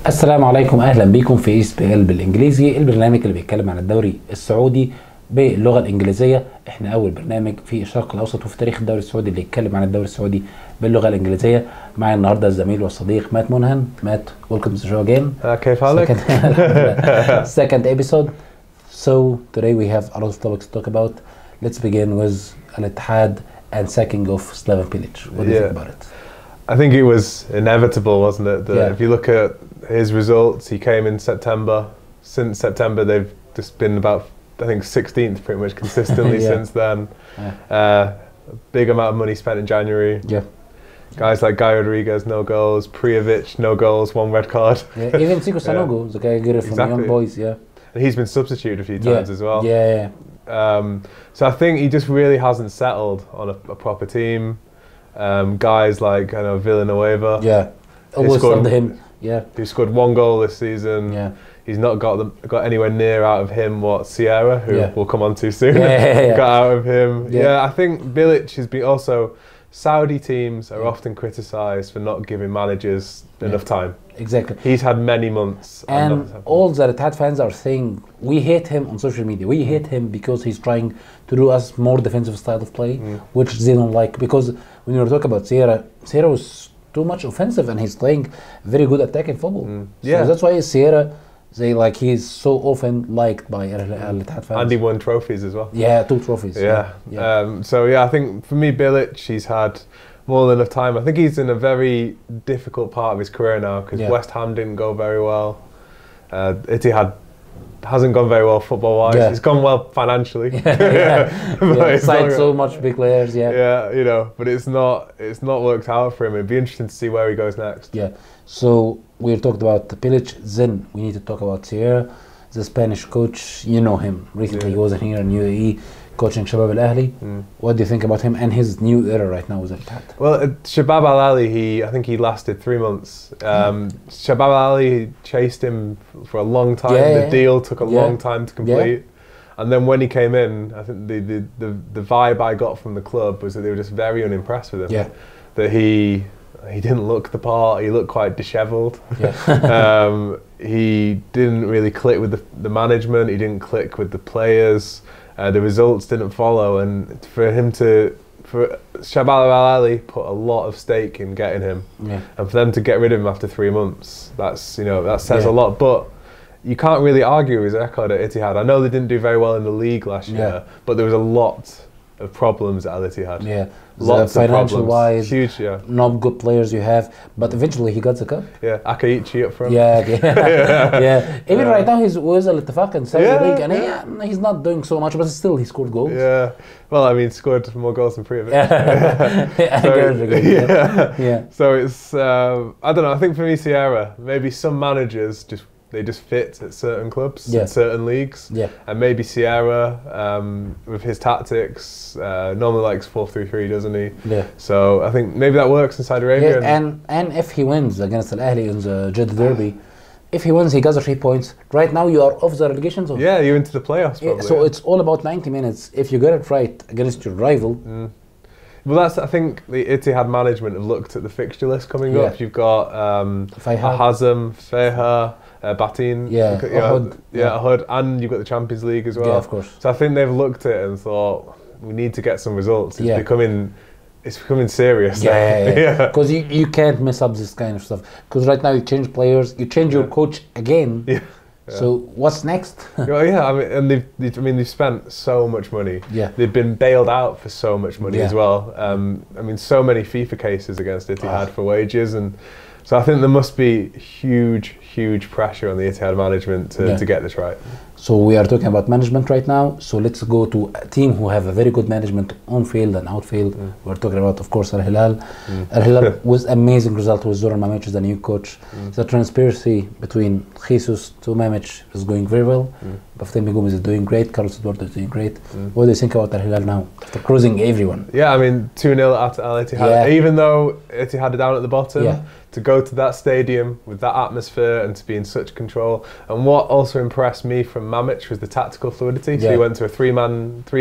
السلام عليكم، اهلا بيكم في اس بالانجليزي، البرنامج اللي بيتكلم عن الدوري السعودي باللغه الانجليزيه. احنا اول برنامج في الشرق الاوسط وفي تاريخ الدوري السعودي اللي يتكلم عن الدوري السعودي باللغه الانجليزيه. معايا النهارده الزميل والصديق مات منهن. مات, welcome to the show again. كيف حالك؟ Second episode. So today we have a lot of topics to talk about. Let's begin with Al-Ittihad and sacking of Slaven Bilic. What do you think about it? I think it was inevitable, wasn't it? If you look at his results, he came in September. Since September, they've just been about, I think, 16th pretty much consistently since then. Big amount of money spent in January. Yeah. Guys like Guy Rodriguez, no goals. Prijovic, no goals, one red card. Even Siko Sanogo, the guy I get it from the young boys, And he's been substituted a few times as well. So I think he just really hasn't settled on a proper team. Guys like Villanueva. Always loved him. He scored one goal this season. He's not got anywhere near out of him what Sierra, who we'll come on to soon, got out of him. I think Bilic has been also. Saudi teams are often criticised for not giving managers enough time. Exactly. He's had many months. And all the Ittihad fans are saying, we hate him on social media. We hate him because he's trying to do us more defensive style of play, which they don't like. Because when you talk about Sierra was too much offensive and he's playing very good attacking football. So that's why Sierra, he's so often liked by Al-Ittihad fans. And he won trophies as well. 2 trophies. I think for me, Bilic, he's had more than enough time. I think he's in a very difficult part of his career now because West Ham didn't go very well. Ittihad hasn't gone very well football-wise. It's gone well financially. Signed so much big players. But it's not worked out for him. It'd be interesting to see where he goes next. So we talked about Bilic. Then we need to talk about Sierra, the Spanish coach. You know him. Recently he wasn't here in UAE coaching Shabab Al-Ahli. What do you think about him and his new era right now with Al-Ittihad? Well, Shabab Al-Ahli, I think he lasted 3 months. Shabab Al-Ahli chased him for a long time. The deal took a long time to complete. And then when he came in, I think the vibe I got from the club was that they were just very unimpressed with him. That he didn't look the part. He looked quite dishevelled. He didn't really click with the management. He didn't click with the players. The results didn't follow, and for Shabab Al-Ahli put a lot of stake in getting him, and for them to get rid of him after 3 months, that says a lot. But you can't really argue his record at Ittihad. I know they didn't do very well in the league last year, but there was a lot of problems at Al-Ittihad. Lots of financial wise, huge, not good players you have, but eventually he got the cup. Akaichi up front. Even right now he's with Al-Ittifaq in Saudi League, and he's not doing so much, but still he scored goals. Well, I mean, scored more goals than Prijovic. So it's I don't know. I think for me, Sierra, maybe some managers they just fit at certain clubs, in certain leagues. And maybe Sierra, with his tactics, normally likes 4-3-3, doesn't he? So I think maybe that works in Saudi Arabia. And if he wins against Al-Ahli in the Jeddah Derby, if he wins, he gets the 3 points. Right now, you are off the relegation zone. You're into the playoffs probably. So it's all about 90 minutes. If you get it right against your rival. Well, I think the Ittihad management have looked at the fixture list coming up. You've got Hazem, Feha, Batin, Ahud, and you've got the Champions League as well. Of course. So I think they've looked at it and thought, we need to get some results. It's becoming serious. Because you can't mess up this kind of stuff. Because right now you change players, you change your coach again. So what's next? They've spent so much money. They've been bailed out for so much money as well. So many FIFA cases against Ittihad for wages, and so I think there must be huge pressure on the Ittihad management to get this right. So we are talking about management right now. So let's go to a team who have a very good management on field and outfield. We're talking about, of course, Al-Hilal. Al-Hilal with amazing result with Zoran Mamic as the new coach. The transparency between Jesus to Mamic is going very well. Baftem Begum is doing great. Carlos Eduardo is doing great. What do you think about Al-Hilal now after cruising everyone? 2-0 at Al-Ittihad. Even though Ittihad are down at the bottom, to go to that stadium with that atmosphere and to be in such control. And what also impressed me from Mamic was the tactical fluidity. So he went to a 3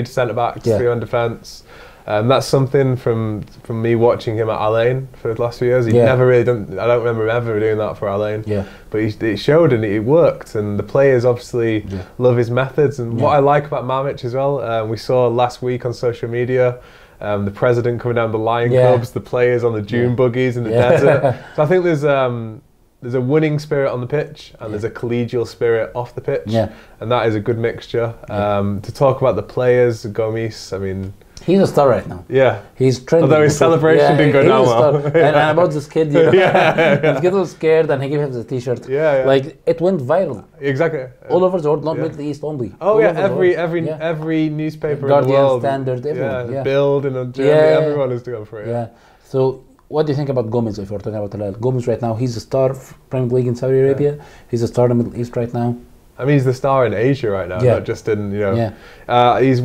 centre backs, 3 on defence. That's something from me watching him at Alain for the last few years. He never really done. I don't remember him ever doing that for Alain. Yeah. But it showed and it worked, and the players obviously love his methods. And what I like about Mamic as well, we saw last week on social media, the president coming down the Lion Cubs, the players on the dune buggies in the desert. So I think there's a winning spirit on the pitch and there's a collegial spirit off the pitch, and that is a good mixture. To talk about the players, Gomis, I mean, he's a star right now. Yeah. He's trending. Although his celebration didn't go down well. And about this kid, you know, this kid was scared and he gave him the t-shirt. Like, it went viral. Exactly. All over the world, not Middle East only. Oh yeah, every newspaper Guardian, in the world. Standard, everyone. Yeah, Bild in Germany, everyone is doing for it. Yeah. So, what do you think about Gomez if we're talking about Hilal? Gomez right now, he's a star of Premier League in Saudi Arabia. He's a star in the Middle East right now. I mean, he's the star in Asia right now, not just in, you know. He's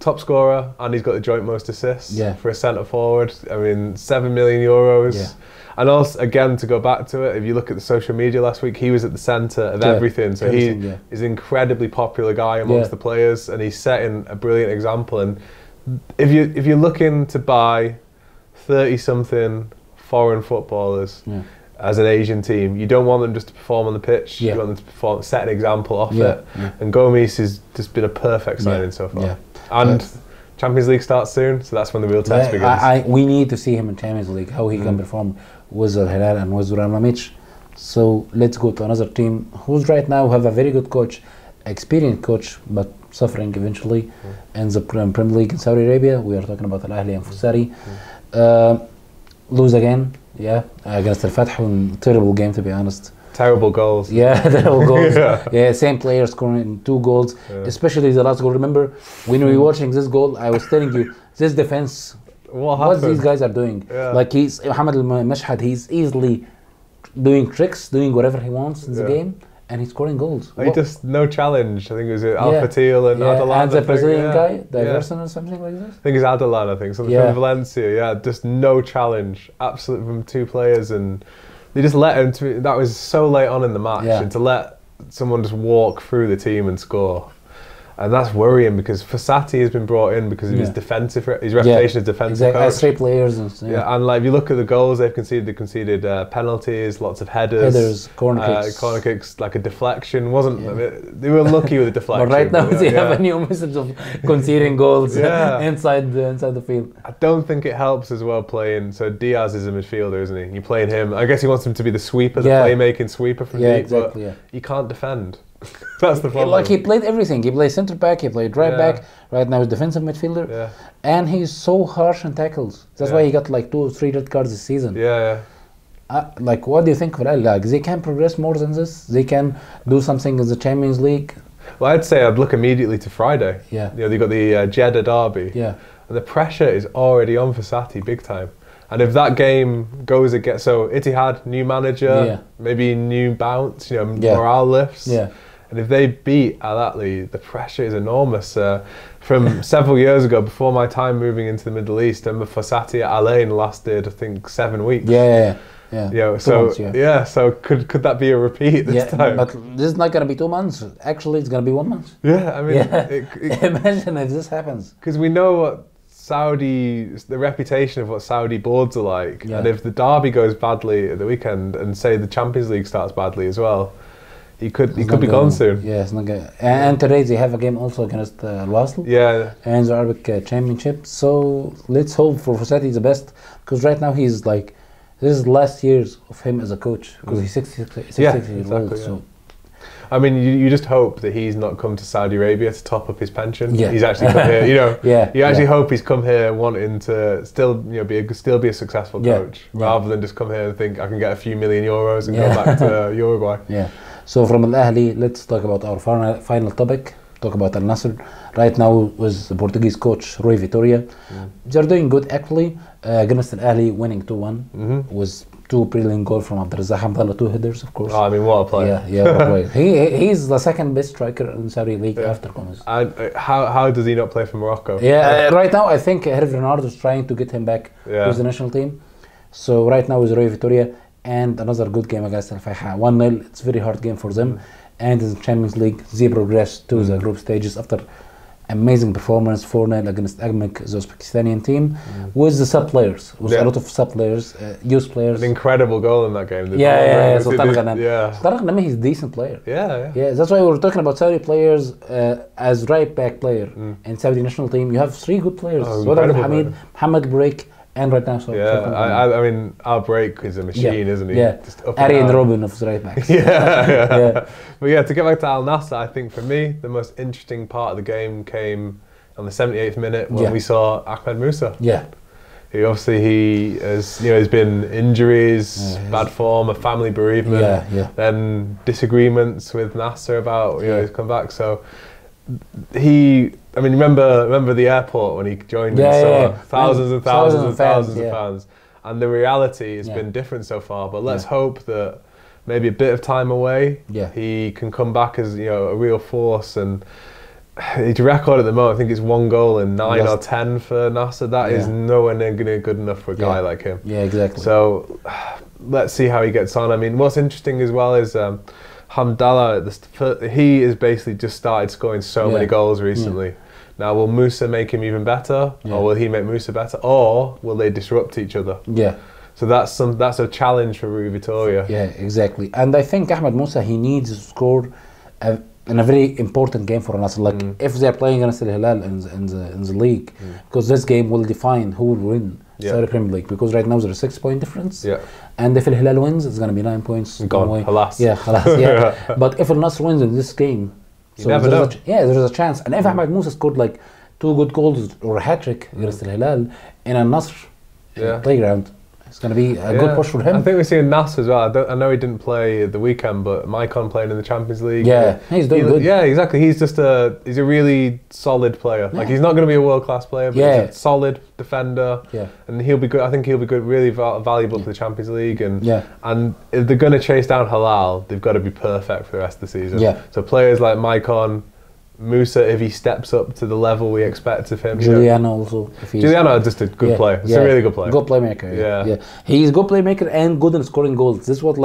top scorer, and he's got the joint most assists for a centre forward. I mean, €7 million. And also, again, to go back to it, if you look at the social media last week, he was at the centre of everything. So he is an incredibly popular guy amongst the players, and he's setting a brilliant example. And if you're looking to buy 30-something foreign footballers as an Asian team, you don't want them just to perform on the pitch. You want them to set an example off it. And Gomis has just been a perfect signing so far. And Champions League starts soon, so that's when the real test begins. We need to see him in Champions League, how he can perform with الهلال and with Mamic. So let's go to another team who's right now have a very good coach, experienced coach, but suffering eventually in the Premier League in Saudi Arabia. We are talking about الأهلي and Fusari. Lose again, against Al-Fatah. Terrible game, to be honest. Terrible goals. Terrible goals. Same player scoring 2 goals, especially the last goal. Remember, when we were watching this goal, I was telling you, this defense, what these guys are doing. Like Mohamed Al-Mashhad, he's easily doing tricks, doing whatever he wants in the game, and he's scoring goals. He just no challenge. I think it was Al-Fatih and Adelan. And the Brazilian guy, Diverson or something like this. I think it's Adelan, something from Valencia. Just no challenge. Absolutely from 2 players, and they just let him to. That was so late on in the match, and to let someone just walk through the team and score, and that's worrying because Fossati has been brought in because of his defensive, his reputation as defensive coach. As 3 players and and like if you look at the goals they've conceded, penalties, lots of headers, corner kicks, like a deflection. They were lucky with the deflection. But right now they have a new message of conceding goals inside the field. I don't think it helps as well playing. So Diaz is a midfielder, isn't he? You're playing him. I guess he wants him to be the sweeper, the playmaking sweeper from deep. Exactly, but he can't defend. That's the problem. Like he played everything. He played centre back. He played right back. Right now he's defensive midfielder. And he's so harsh in tackles. That's why he got like 2 or 3 red cards this season. Like, what do you think of that? Like, they can progress more than this. They can do something in the Champions League. Well, I'd say I'd look immediately to Friday. You know, they got the Jeddah derby. And the pressure is already on for Fossati big time. And if that game goes against, so Ittihad, new manager, maybe new bounce, you know, morale lifts. And if they beat Al-Ahly, the pressure is enormous. From several years ago, before my time moving into the Middle East, and Fossati at Alain lasted, I think, 7 weeks. You know, so so could that be a repeat this time? But this is not going to be 2 months. Actually, it's going to be 1 month. I mean, imagine if this happens. Because we know what the reputation of what Saudi boards are like, and if the derby goes badly at the weekend, and say the Champions League starts badly as well, he could be gone soon. It's not good. And today they have a game also against Al-Wasl. And the Arabic Championship. So let's hope for Fossati the best, because right now he's like, this is the last years of him as a coach, because he's 66 years old. So. I mean, you just hope that he's not come to Saudi Arabia to top up his pension. He's actually come here, you know. You actually hope he's come here wanting to still, you know, still be a successful coach, rather than just come here and think I can get a few million euros and go back to Uruguay. So from Al-Ahli, let's talk about our final topic. Talk about Al-Nasr. Right now with the Portuguese coach Rui Vitória. They're doing good actually. Against Al-Ahli, winning 2-1 was 2 brilliant goals from Abdulrazak Hamdallah, 2 headers, of course. I mean, what a player! What a player. He's the 2nd best striker in Saudi League after Gomez. And how does he not play for Morocco? Right now I think Hervé Renard is trying to get him back to the national team. So right now with Rui Vitória, and another good game against Al-Fatah, 1-0. It's a very hard game for them. And in the Champions League, they progressed to the group stages after amazing performance 4-0 against Agmek, the Uzbekistani team, with the sub players, with a lot of sub players, youth players. An incredible goal in that game. So Tarek Nami, he's a decent player. Yeah. That's why we were talking about Saudi players as right back player in Saudi national team. You have 3 good players: Hamid, Mohamed Break, and right now. I mean, our Break is a machine, isn't he? Yeah. Ari and Robin of the right backs. But yeah, to get back to Al Nassr, I think for me the most interesting part of the game came on the 78th minute when we saw Ahmed Musa. He obviously has been injuries, bad form, a family bereavement, then disagreements with Nassr about his comeback. So I mean, remember the airport when he joined and saw thousands and thousands of fans. And the reality has been different so far. But let's hope that maybe a bit of time away, he can come back as a real force. And his record at the moment, I think it's 1 goal in 9 or 10 for Nassr. That is nowhere near good enough for a guy like him. Exactly. So let's see how he gets on. I mean, what's interesting as well is Hamdallah, he has basically just started scoring so many goals recently. Now, will Musa make him even better, or will he make Musa better, or will they disrupt each other? So that's a challenge for Rui Vitória. Exactly. And I think Ahmed Musa, he needs to score in a very important game for Nasr. Like if they're playing against الهلال in the league, because this game will define who will win Saudi Premier League. Because right now there's a 6-point difference. And if الهلال wins, it's going to be 9 points. Gone. Halas. But if Nasr wins in this game, you never know. There's a chance. And if Ahmed Musa scored like 2 good goals or a hat-trick against الهلال in a Nasr playground, it's going to be a good push for him. I think we've seen Nassr as well. I know he didn't play the weekend, but Maicon playing in the Champions League. He's doing good. Exactly. He's just he's a really solid player. Like he's not going to be a world-class player, but he's a solid defender. And he'll be good. I think he'll be good, really valuable for the Champions League. And if they're going to chase down Halal, they've got to be perfect for the rest of the season. So players like Maicon, Musa, if he steps up to the level we expect of him. Juliano also. Juliano is just a good player. He's a really good player. Good playmaker. He's a good playmaker and good in scoring goals. This would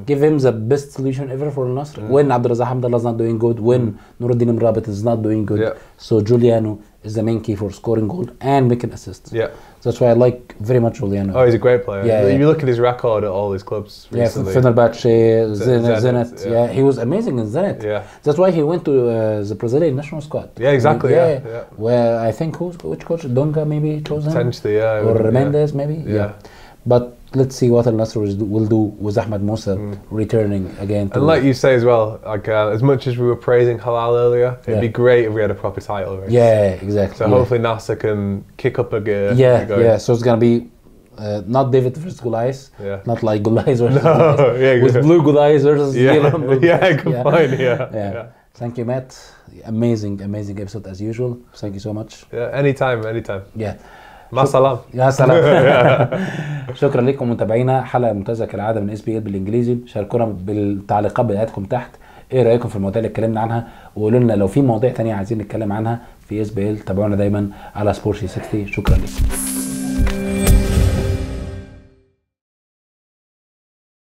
give him the best solution ever for Al-Nasr. When Abdulrazak Hamdallah is not doing good, when Nuruddin Mrabit is not doing good. So Juliano is the main key for scoring goals and making assists. That's why I like very much Juliano. Oh, he's a great player. If you look at his record at all his clubs recently. Fenerbahce, Zenit. He was amazing in Zenit. That's why he went to the Brazilian national squad. Exactly. Where I think which coach? Donga maybe chose him? Potentially, Or Mendes maybe? But let's see what Al-Nasr will do with Ahmed Musa returning again. And like you say as well, like as much as we were praising Halal earlier, it'd be great if we had a proper title race. Exactly. So hopefully Nassr can kick up a gear. So it's gonna be not David versus Goliath, not like Goliath versus Goliath, with blue Goliath versus yellow. Good point. Thank you, Matt. Amazing episode as usual. Thank you so much. Anytime. مع السلامة. يا سلام. شكرا لكم متابعينا. حلقة ممتازة كالعادة من SBL بالإنجليزي. شاركونا بالتعليقات بتاعتكم تحت. ايه رأيكم في المواضيع اللي اتكلمنا عنها، وقولوا لنا لو في مواضيع تانية عايزين نتكلم عنها في SBL. تابعونا دايما على سبورت 360. شكرا لكم.